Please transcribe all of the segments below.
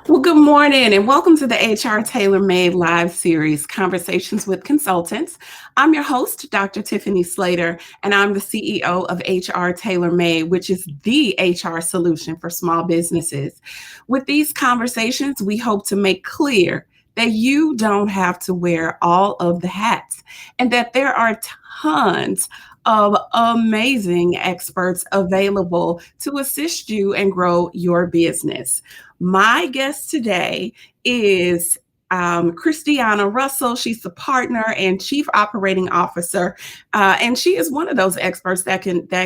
Well, good morning and welcome to the HR TailorMade live series, Conversations with Consultants. I'm your host, Dr. Tiffany Slater, and I'm the CEO of HR TailorMade, which is the HR solution for small businesses. With these conversations, we hope to make clear that you don't have to wear all of the hats and that there are tons of amazing experts available to assist you and grow your business. My guest today is Christiana Russell. She's the partner and chief operating officer, and she is one of those experts that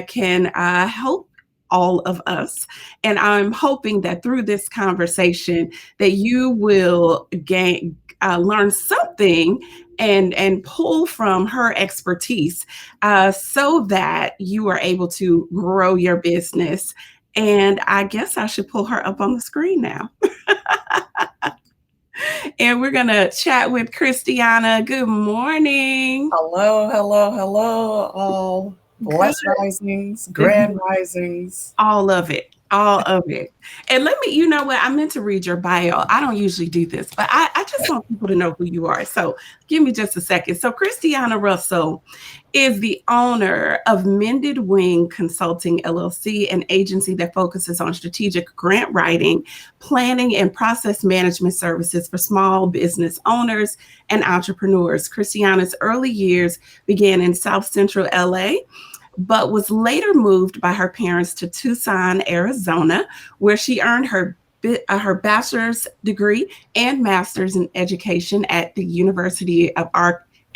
can help all of us. And I'm hoping that through this conversation, that you will learn something and pull from her expertise, so that you are able to grow your business. And I guess I should pull her up on the screen now. And we're going to chat with Christiana. Good morning. Hello, hello, hello, all blessed risings, grand risings. All of it. All of it. And you know what? I meant to read your bio. I don't usually do this, but I just want people to know who you are. So give me just a second. So Christiana Russell is the owner of Mended Wing Consulting LLC, an agency that focuses on strategic grant writing, planning, and process management services for small business owners and entrepreneurs. Christiana's early years began in South Central LA, but was later moved by her parents to Tucson, Arizona, where she earned her bachelor's degree and master's in education at the University of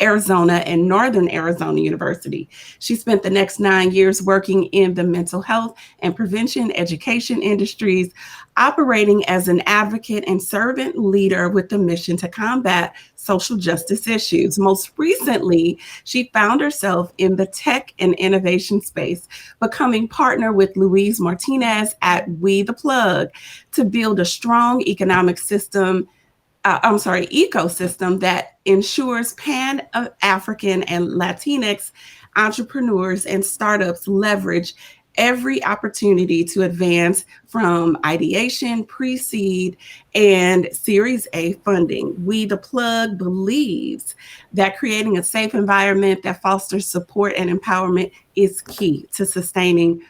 Arizona and Northern Arizona University. She spent the next 9 years working in the mental health and prevention education industries, operating as an advocate and servant leader with the mission to combat social justice issues. Most recently, she found herself in the tech and innovation space, becoming partner with Luis Martinez at WeThaPlug to build a strong ecosystem that ensures Pan-African and Latinx entrepreneurs and startups leverage every opportunity to advance from ideation, pre-seed, and Series A funding. WeThaPlug believes that creating a safe environment that fosters support and empowerment is key to sustaining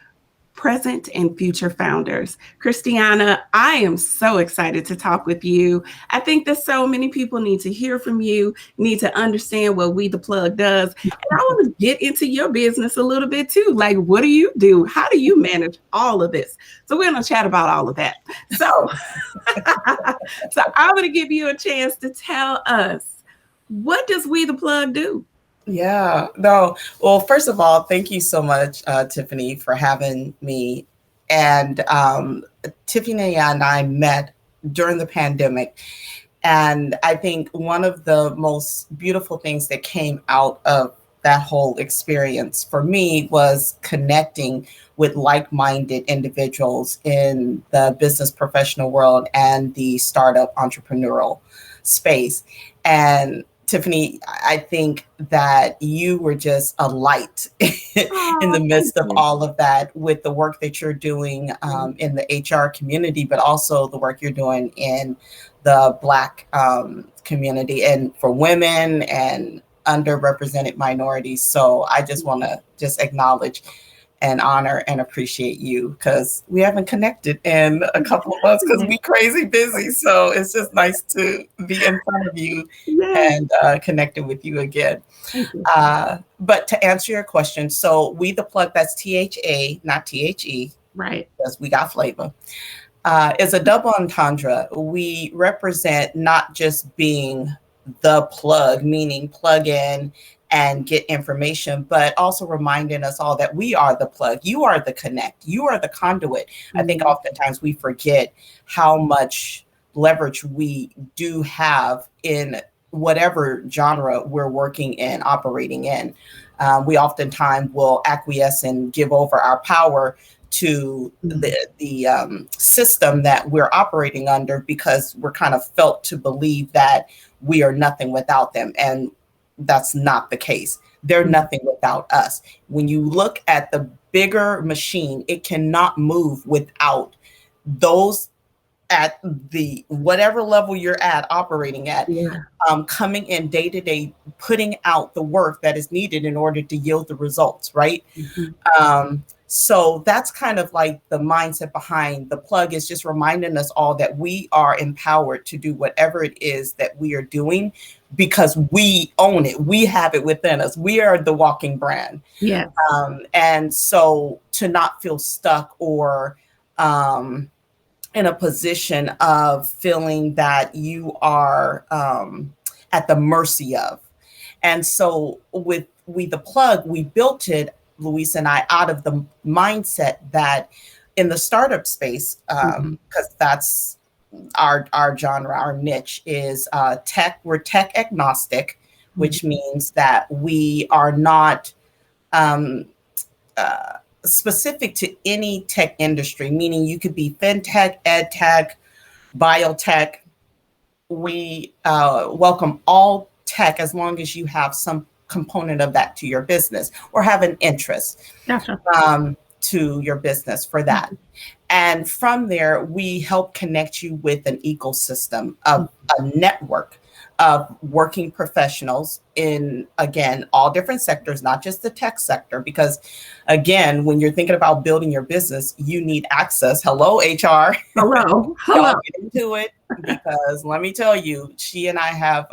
present and future founders. Christiana, I am so excited to talk with you. I think that so many people need to hear from you, need to understand what WeThaPlug does. And I want to get into your business a little bit too. Like, what do you do? How do you manage all of this? So we're going to chat about all of that. So, so I'm going to give you a chance to tell us, what does WeThaPlug do? Yeah, no. Well, first of all, thank you so much, Tiffany, for having me. And Tiffany and I met during the pandemic. And I think one of the most beautiful things that came out of that whole experience for me was connecting with like-minded individuals in the business professional world and the startup entrepreneurial space. And Tiffany, I think that you were just a light in the midst of all of that with the work that you're doing in the HR community, but also the work you're doing in the Black community and for women and underrepresented minorities. So I just want to just acknowledge and honor and appreciate you, because we haven't connected in a couple of months because we crazy busy. So it's just nice to be in front of you and connecting with you again. But to answer your question, so WeThaPlug, that's THA, not THE, right? Because we got flavor. Is a double entendre. We represent not just being the plug, meaning plug in and get information, but also reminding us all that we are the plug. You are the connect. You are the conduit. I think oftentimes we forget how much leverage we do have in whatever genre we're working in, operating in. We oftentimes will acquiesce and give over our power to the system that we're operating under, because we're kind of felt to believe that we are nothing without them. And that's not the case. They're nothing without us. When you look at the bigger machine, it cannot move without those at the whatever level you're at operating at, Yeah. coming in day to day, putting out the work that is needed in order to yield the results, right? Mhm. So that's kind of like the mindset behind the plug, is just reminding us all that we are empowered to do whatever it is that we are doing because we own it. We have it within us. We are the walking brand. Yes. And so to not feel stuck or in a position of feeling that you are at the mercy of. And so with WeThaPlug, we built it, Luis and I, out of the mindset that in the startup space, Mhm. because that's our genre, our niche is tech. We're tech agnostic, Mhm. which means that we are not um, specific to any tech industry, meaning you could be fintech, ed tech, biotech. We welcome all tech as long as you have some component of that to your business or have an interest Gotcha. to your business for that. And from there, we help connect you with an ecosystem of a network of working professionals in, again, all different sectors, not just the tech sector. Because, again, when you're thinking about building your business, you need access. Hello, HR. Hello. Hello. Y'all get into it, because let me tell you, she and I have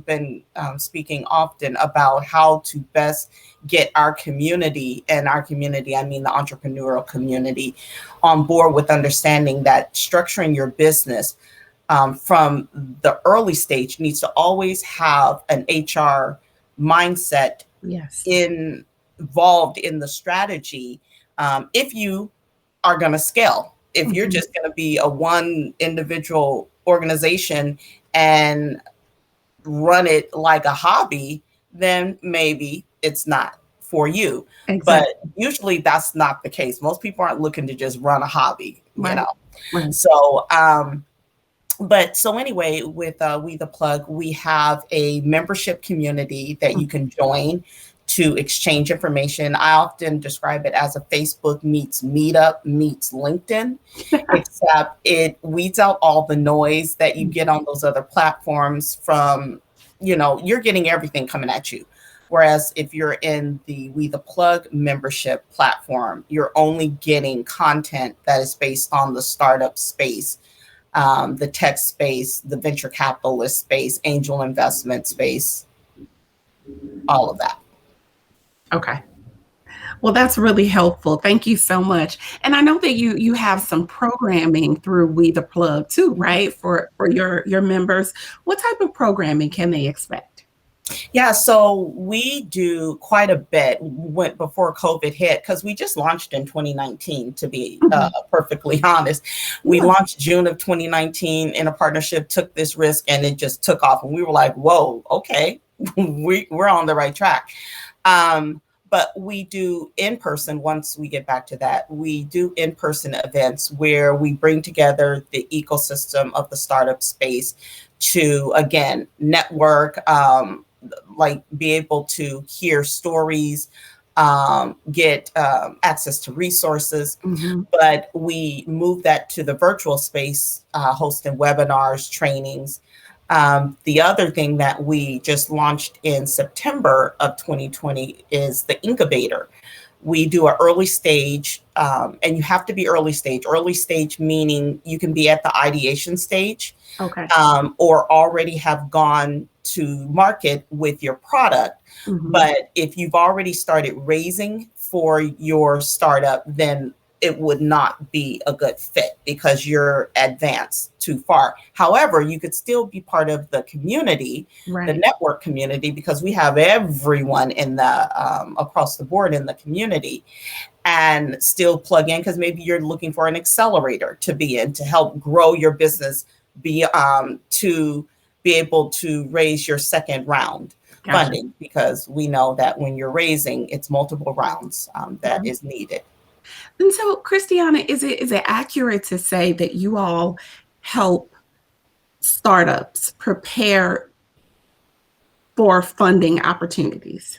been speaking often about how to best get our community, and our community, I mean the entrepreneurial community, on board with understanding that structuring your business from the early stage needs to always have an HR mindset Yes. involved in the strategy. If you are going to scale, if you're Mhm. just going to be a one individual organization and run it like a hobby, then maybe it's not for you. But Exactly. usually that's not the case. Most people aren't looking to just run a hobby, you Right. know. Right. So but so anyway, with WeThaPlug, we have a membership community that you can join to exchange information. I often describe it as a Facebook meets Meetup meets LinkedIn, except it weeds out all the noise that you get on those other platforms from, you're getting everything coming at you. Whereas if you're in the WeThaPlug membership platform, you're only getting content that is based on the startup space, the tech space, the venture capitalist space, angel investment space, all of that. Okay. Well, that's really helpful. Thank you so much. And I know that you have some programming through We the Plug too, right? For your members. What type of programming can they expect? Yeah, so we do quite a bit went before COVID hit, because we just launched in 2019, to be Mhm. perfectly honest. We Yeah. launched June of 2019 in a partnership, took this risk, and it just took off. And we were like, whoa, okay, we're on the right track. But we do in person, once we get back to that, we do in person events where we bring together the ecosystem of the startup space to, again, network, like be able to hear stories, get access to resources. Mhm. But we move that to the virtual space, hosting webinars, trainings. The other thing that we just launched in September of 2020 is the incubator. We do an early stage, and you have to be early stage. Early stage meaning you can be at the ideation stage, Okay. or already have gone to market with your product. Mhm. But if you've already started raising for your startup, then it would not be a good fit because you're advanced too far. However, you could still be part of the community, the Right. network community, because we have everyone in the across the board in the community, and still plug in, because maybe you're looking for an accelerator to be in to help grow your business, be to be able to raise your second round Gotcha. funding, because we know that when you're raising, it's multiple rounds that Mhm. is needed. And so, Christiana, is it accurate to say that you all help startups prepare for funding opportunities?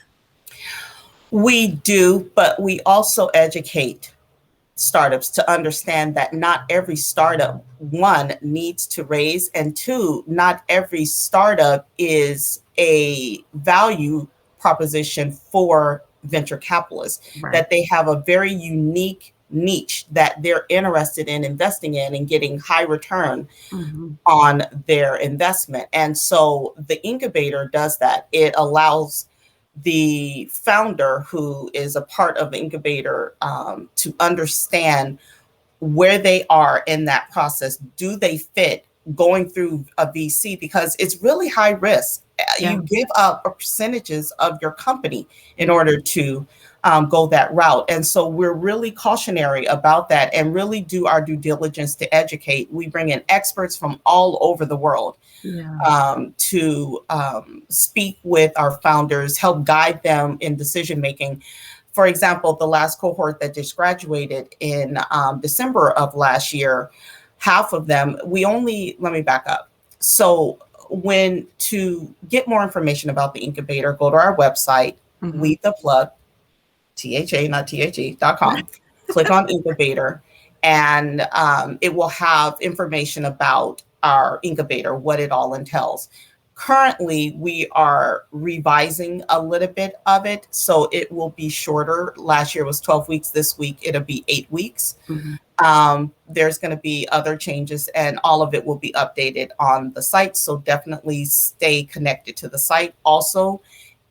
We do, but we also educate startups to understand that not every startup, one, needs to raise, and two, not every startup is a value proposition for venture capitalists, Right. that they have a very unique niche that they're interested in investing in and getting high return Mm-hmm. on their investment. And so the incubator does that. It allows the founder who is a part of the incubator to understand where they are in that process. Do they fit going through a VC? Because it's really high risk. Yeah. You give up a percentages of your company in Yeah. order to go that route. And so we're really cautionary about that and really do our due diligence to educate. We bring in experts from all over the world Yeah. to speak with our founders, help guide them in decision making. For example, the last cohort that just graduated in December of last year, half of them, let me back up. So when to get more information about the incubator, go to our website, Mm-hmm. WeThaPlug, THA, not THE.com. Click on incubator, and it will have information about our incubator, what it all entails. Currently, we are revising a little bit of it, so it will be shorter. Last year was 12 weeks. This week, it'll be 8 weeks. Mm-hmm. There's going to be other changes, and all of it will be updated on the site. So definitely stay connected to the site. Also,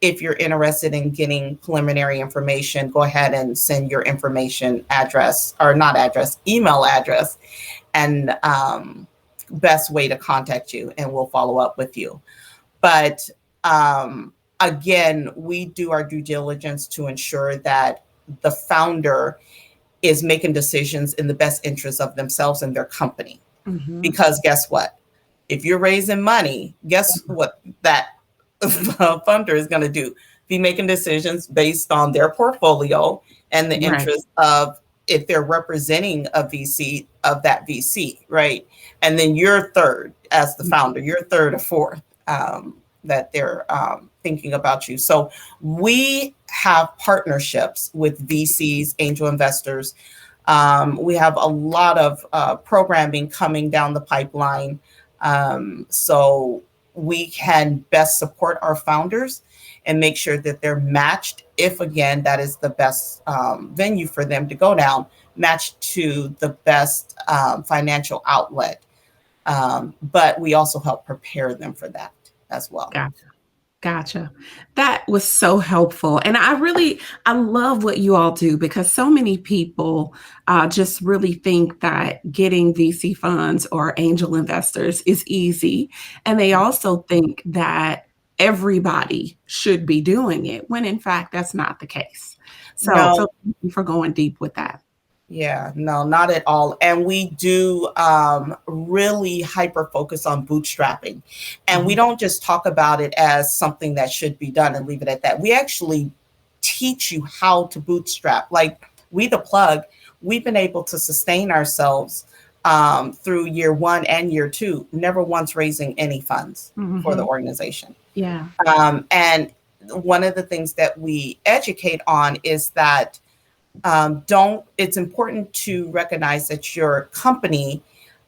if you're interested in getting preliminary information, go ahead and send your information address, or not address, email address, and best way to contact you, and we'll follow up with you. But again, we do our due diligence to ensure that the founder is making decisions in the best interest of themselves and their company. Mm-hmm. Because guess what? If you're raising money, guess what that funder is going to do? Be making decisions based on their portfolio and the Right. interest of, if they're representing a VC, of that VC, right? And then you're third as the founder, you're third or fourth that they're thinking about you. So we have partnerships with VCs, angel investors. We have a lot of programming coming down the pipeline. So we can best support our founders and make sure that they're matched, if again, that is the best venue for them to go down, matched to the best financial outlet. But we also help prepare them for that as well. Gotcha. Gotcha. That was so helpful. And I love what you all do, because so many people just really think that getting VC funds or angel investors is easy. And they also think that everybody should be doing it, when in fact, that's not the case. So No, thank you for going deep with that. yeah, no, not at all. And we do really hyper focus on bootstrapping. And we Mhm. don't just talk about it as something that should be done and leave it at that. We actually teach you how to bootstrap. Like WeThaPlug, we've been able to sustain ourselves through year one and year two, never once raising any funds for the Mhm. organization. Yeah. And one of the things that we educate on is that it's important to recognize that your company,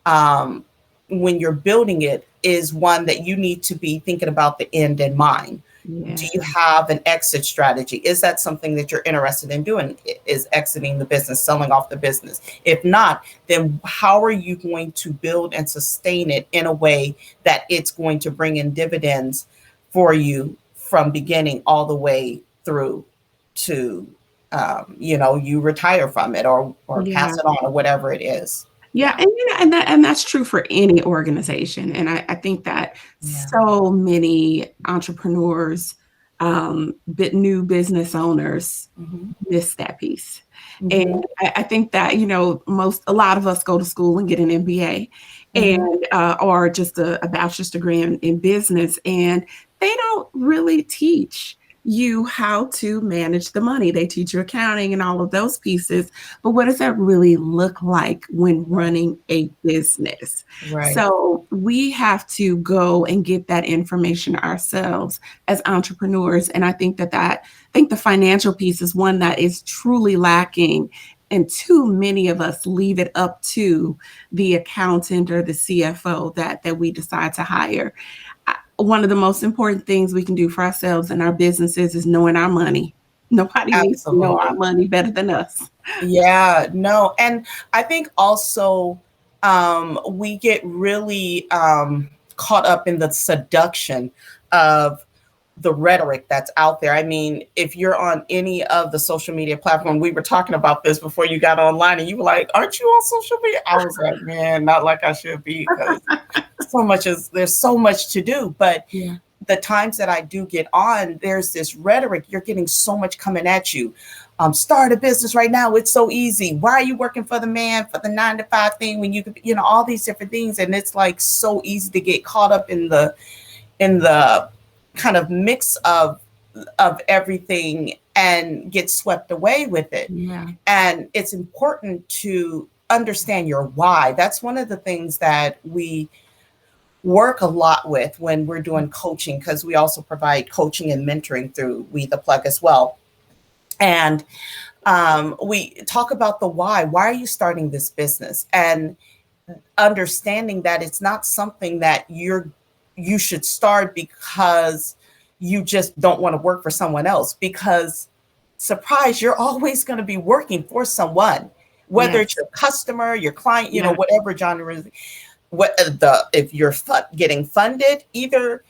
when you're building it, is one that you need to be thinking about the end in mind. Do Yeah. you have an exit strategy? Is that something that you're interested in doing? Is exiting the business, selling off the business? If not, then how are you going to build and sustain it in a way that it's going to bring in dividends for you from beginning all the way through to you retire from it, or Yeah. pass it on, or whatever it is. Yeah, Yeah. and that's true for any organization. And I think that Yeah. so many entrepreneurs, new business owners Mhm. miss that piece. Mhm. And I think that, a lot of us go to school and get an MBA, Mhm. and or just a bachelor's degree in business, and they don't really teach you how to manage the money. They teach you accounting and all of those pieces, but what does that really look like when running a business? Right. So we have to go and get that information ourselves as entrepreneurs. And I think that the financial piece is one that is truly lacking and too many of us leave it up to the accountant or the CFO that we decide to hire. One of the most important things we can do for ourselves and our businesses is knowing our money. Nobody needs to know our Absolutely. money better than us. Yeah, no. And I think also we get really caught up in the seduction of the rhetoric that's out there. I mean, if you're on any of the social media platform, we were talking about this before you got online, and you were like, "Aren't you on social media?" I was like, "Man, not like I should be, because there's so much to do." But Yeah. the times that I do get on, there's this rhetoric. You're getting so much coming at you. Start a business right now. It's so easy. Why are you working for the man for the 9 to 5 thing when you could, all these different things? And it's like so easy to get caught up in the kind of mix of everything and get swept away with it. Yeah. And it's important to understand your why. That's one of the things that we work a lot with when we're doing coaching, because we also provide coaching and mentoring through WeThaPlug as well. And we talk about the why. Why are you starting this business? And understanding that it's not something that you should start because you just don't want to work for someone else. Because surprise, you're always going to be working for someone, whether Yes. it's your customer, your client, Yeah. whatever genre is. If you're getting funded, either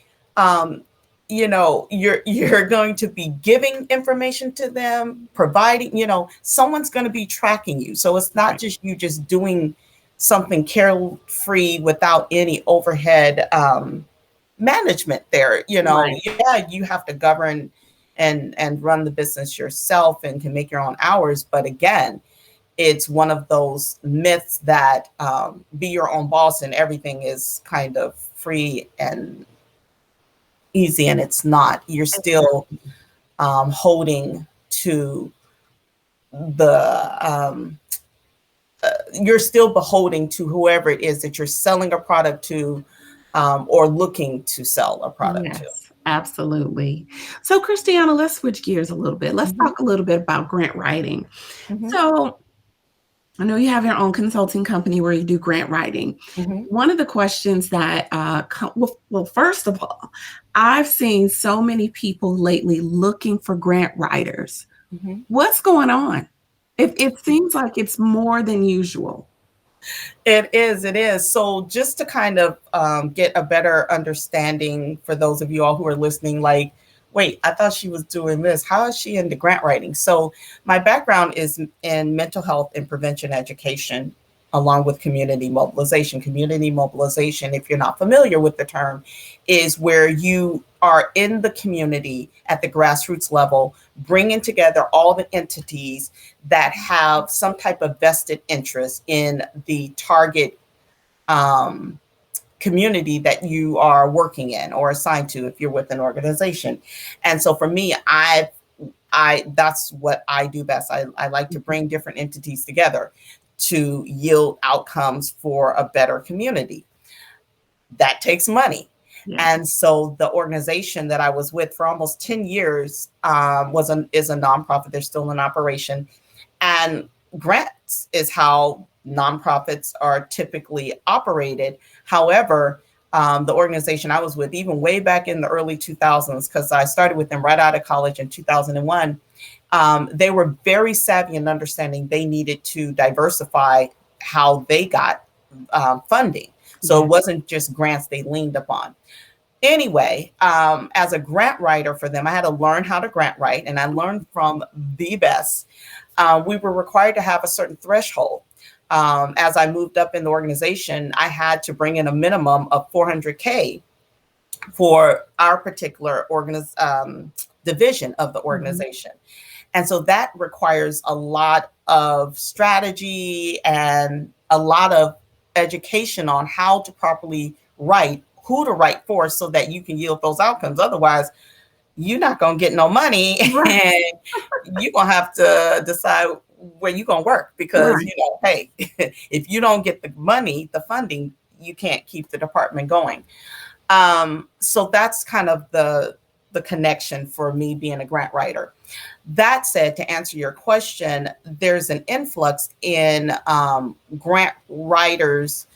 you're going to be giving information to them, providing, someone's going to be tracking you. So it's not just you just doing something carefree without any overhead management there. Right. Yeah, you have to govern and run the business yourself and can make your own hours. But again, it's one of those myths that be your own boss and everything is kind of free and easy, and it's not. You're still holding to the you're still beholden to whoever it is that you're selling a product to, or looking to sell a product to. Yes, absolutely. So, Christiana, let's switch gears a little bit. Let's Mhm, talk a little bit about grant writing. mhm, So, I know you have your own consulting company where you do grant writing. mhm, One of the questions that, well, first of all, I've seen so many people lately looking for grant writers. mhm. What's going on? It seems like it's more than usual. It is, it is. So just to kind of get a better understanding for those of you all who are listening, like, wait, I thought she was doing this. How is she into grant writing? So my background is in mental health and prevention education, along with community mobilization. Community mobilization, if you're not familiar with the term, is where you are in the community at the grassroots level, bringing together all the entities that have some type of vested interest in the target community that you are working in or assigned to if you're with an organization. And so for me, I that's what I do best. I like to bring different entities together to yield outcomes for a better community. That takes money. Yeah. And so the organization that I was with for almost 10 years is a nonprofit. They're still in operation. And grants is how nonprofits are typically operated. However, the organization I was with, even way back in the early 2000s, because I started with them right out of college in 2001, they were very savvy in understanding they needed to diversify how they got funding. So Yeah. it wasn't just grants they leaned upon. Anyway, as a grant writer for them, I had to learn how to grant write, and I learned from the best. We were required to have a certain threshold. As I moved up in the organization, I had to bring in a minimum of 400K for our particular division of the Mhm. organization. And so that requires a lot of strategy and a lot of education on how to properly write, who to write for, so that you can yield those outcomes. Otherwise, you're not going to get no money, Right. and you're going to have to decide where you're going to work, because, Right. hey, if you don't get the money, the funding, you can't keep the department going. So that's kind of the connection for me being a grant writer. That said, to answer your question, there's an influx in grant writers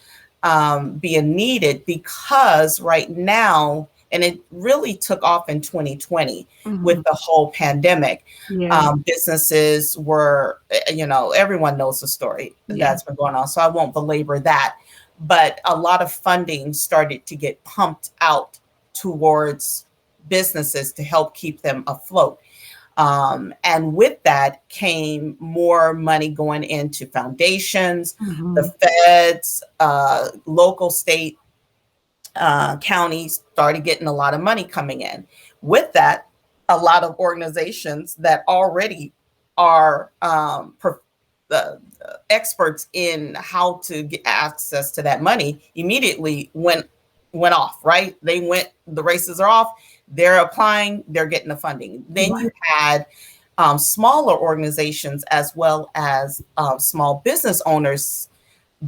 being needed because right now, and it really took off in 2020 with the whole pandemic. Yeah. Businesses were, everyone knows the story that's been going on, so I won't belabor that. But a lot of funding started to get pumped out towards businesses to help keep them afloat. And with that came more money going into foundations, the feds, local, state, counties started getting a lot of money coming in. With that, a lot of organizations that already are the experts in how to get access to that money immediately went off, right? The races are off, they're applying, they're getting the funding. Then you had smaller organizations as well as small business owners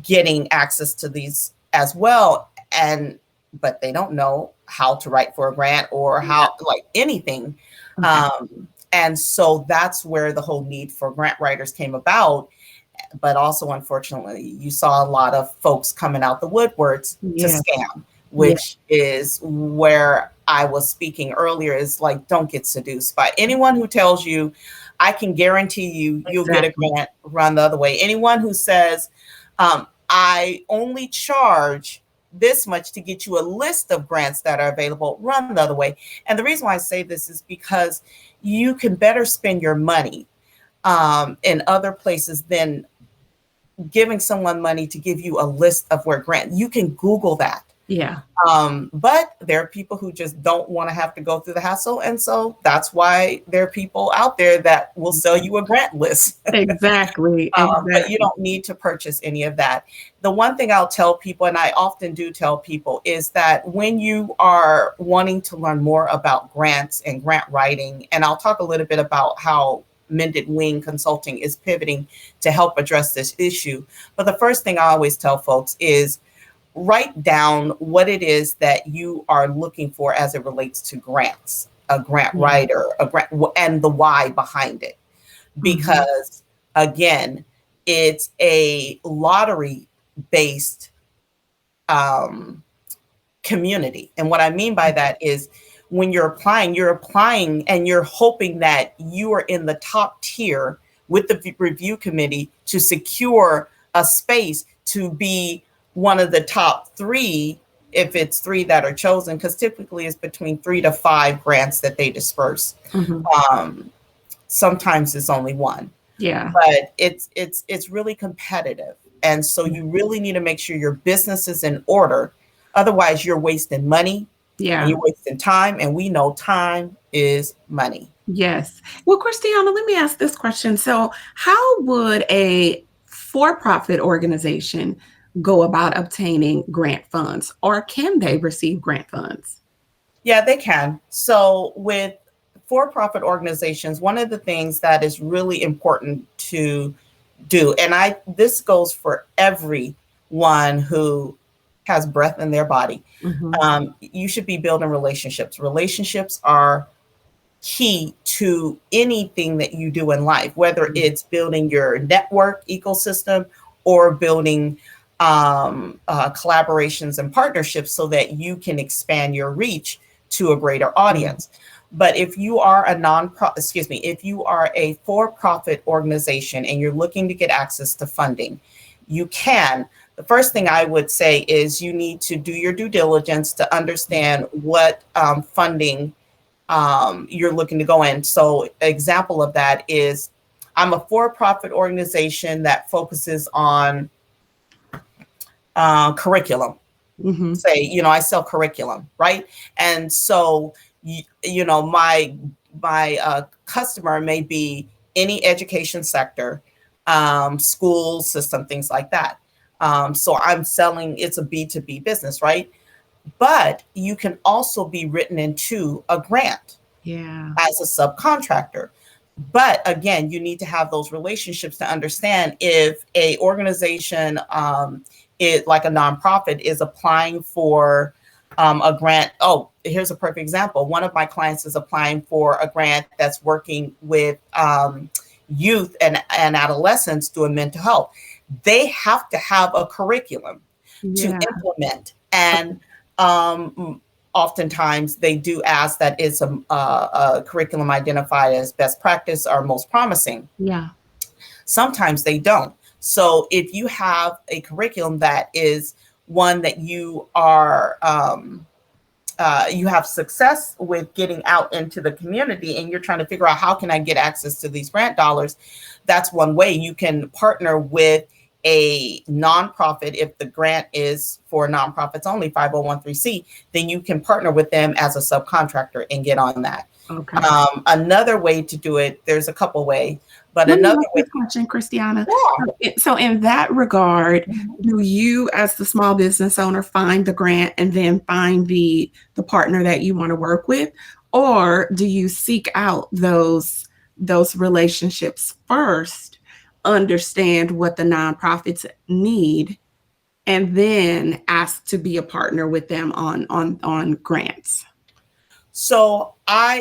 getting access to these as well. But they don't know how to write for a grant or how, like anything. And so that's where the whole need for grant writers came about. But also, unfortunately, you saw a lot of folks coming out the woodworks to scam, which is where I was speaking earlier, is like, don't get seduced by anyone who tells you, I can guarantee you, you'll get a grant. Run the other way. Anyone who says, I only charge this much to get you a list of grants that are available, run the other way. And the reason why I say this is because you can better spend your money in other places than giving someone money to give you a list of where grant. You can Google that. Yeah. But there are people who just don't want to have to go through the hassle. And so that's why there are people out there that will sell you a grant list. Exactly. But you don't need to purchase any of that. The one thing I'll tell people, and I often do tell people, is that when you are wanting to learn more about grants and grant writing, and I'll talk a little bit about how Mended Wing Consulting is pivoting to help address this issue. But the first thing I always tell folks is write down what it is that you are looking for as it relates to grants, a grant writer, a grant, and the why behind it. Because again, it's a lottery-based community. And what I mean by that is when you're applying and you're hoping that you are in the top tier with the review committee to secure a space to be one of the top 3, if it's 3 that are chosen, because typically it's between 3 to 5 grants that they disperse. Sometimes it's only 1. Yeah. But it's really competitive. And so you really need to make sure your business is in order. Otherwise, you're wasting money. Yeah. And you're wasting time. And we know time is money. Yes. Well, Christiana, let me ask this question. So how would a for-profit organization go about obtaining grant funds, or can they receive grant funds? Yeah, they can. So with for-profit organizations, one of the things that is really important to do, and this goes for everyone who has breath in their body, you should be building relationships. Relationships are key to anything that you do in life, whether it's building your network ecosystem or building collaborations and partnerships so that you can expand your reach to a greater audience. But if you are if you are a for-profit organization and you're looking to get access to funding, you can. The first thing I would say is you need to do your due diligence to understand what funding you're looking to go in. So an example of that is I'm a for-profit organization that focuses on curriculum. Say, I sell curriculum, right? And so, my customer may be any education sector, school system, things like that. So I'm selling, it's a B2B business, right? But you can also be written into a grant as a subcontractor. But again, you need to have those relationships to understand if a organization, like a nonprofit, is applying for a grant. Oh, here's a perfect example. One of my clients is applying for a grant that's working with youth and adolescents doing mental health. They have to have a curriculum to Yeah. implement. And oftentimes they do ask that it's a curriculum identified as best practice or most promising. Yeah. Sometimes they don't. So if you have a curriculum that is one that you have success with getting out into the community, and you're trying to figure out how can I get access to these grant dollars, that's one way. You can partner with a nonprofit. If the grant is for nonprofits only, 501c, then you can partner with them as a subcontractor and get on that. Okay. Another way to do it, there's a couple ways, but Let me another ask way. this question, Christiana. Yeah. So in that regard, do you as the small business owner find the grant and then find the partner that you want to work with? Or do you seek out those relationships first, understand what the nonprofits need, and then ask to be a partner with them on grants? So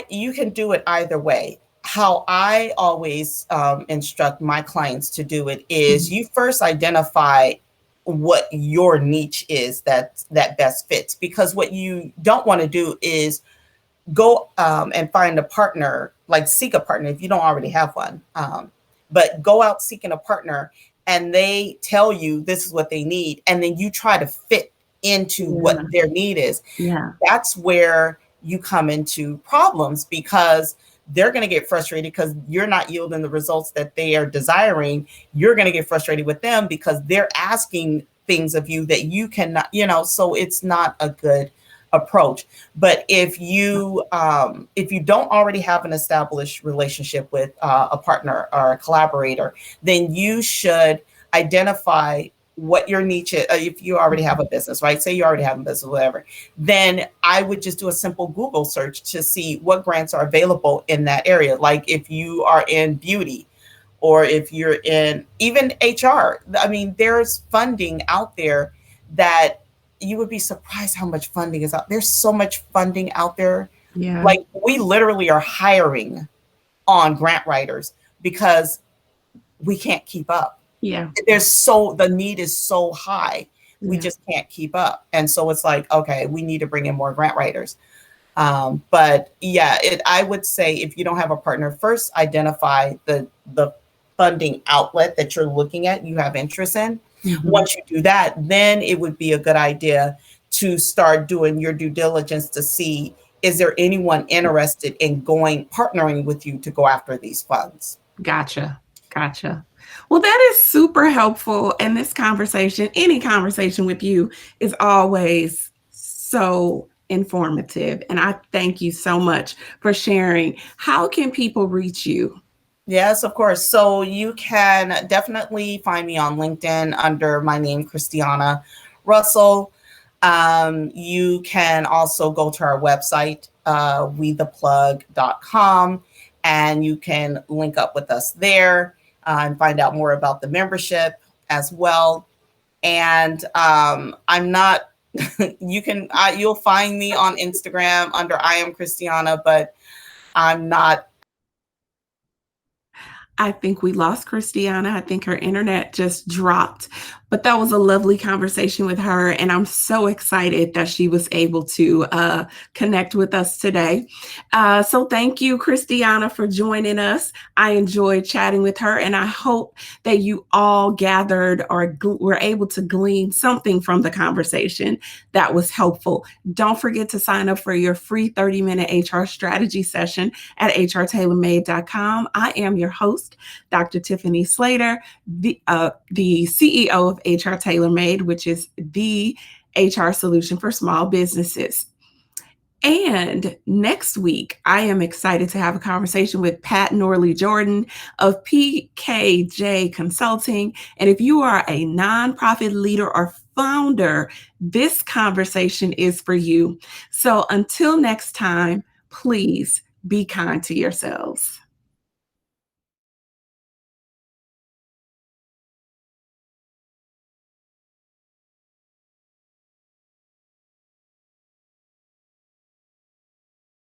you can do it either way. How I always instruct my clients to do it is you first identify what your niche is that best fits, because what you don't want to do is go and find a partner, like seek a partner if you don't already have one, but go out seeking a partner and they tell you this is what they need, and then you try to fit into what their need is. Yeah. That's where you come into problems, because they're going to get frustrated because you're not yielding the results that they are desiring. You're going to get frustrated with them because they're asking things of you that you cannot, so it's not a good approach. But if you don't already have an established relationship with a partner or a collaborator, then you should identify what your niche is. If you already have a business, right? Say you already have a business, whatever, then I would just do a simple Google search to see what grants are available in that area. Like if you are in beauty, or if you're in even HR, I mean, there's funding out there that you would be surprised how much funding is out. There's so much funding out there. Yeah. Like we literally are hiring on grant writers because we can't keep up. Yeah. The need is so high. We Yeah. just can't keep up. And so it's like, okay, we need to bring in more grant writers. But yeah, I would say if you don't have a partner, first identify the funding outlet that you're looking at, you have interest in. Mhm. Once you do that, then it would be a good idea to start doing your due diligence to see, is there anyone interested in partnering with you to go after these funds? Gotcha. Well, that is super helpful. And this conversation, any conversation with you, is always so informative. And I thank you so much for sharing. How can people reach you? Yes, of course. So you can definitely find me on LinkedIn under my name, Christiana Russell. You can also go to our website, WeThaPlug.com, and you can link up with us there and find out more about the membership as well. And I'm not, you'll find me on Instagram under I am Christiana, but I'm not. I think we lost Christiana. I think her internet just dropped. But that was a lovely conversation with her. And I'm so excited that she was able to connect with us today. So thank you, Christiana, for joining us. I enjoyed chatting with her. And I hope that you all gathered or were able to glean something from the conversation that was helpful. Don't forget to sign up for your free 30-minute HR strategy session at hrtailormade.com. I am your host, Dr. Tiffany Slater, the CEO of HR TailorMade, which is the HR solution for small businesses. And next week, I am excited to have a conversation with Pat Norley Jordan of PKJ Consulting. And if you are a nonprofit leader or founder, this conversation is for you. So until next time, please be kind to yourselves.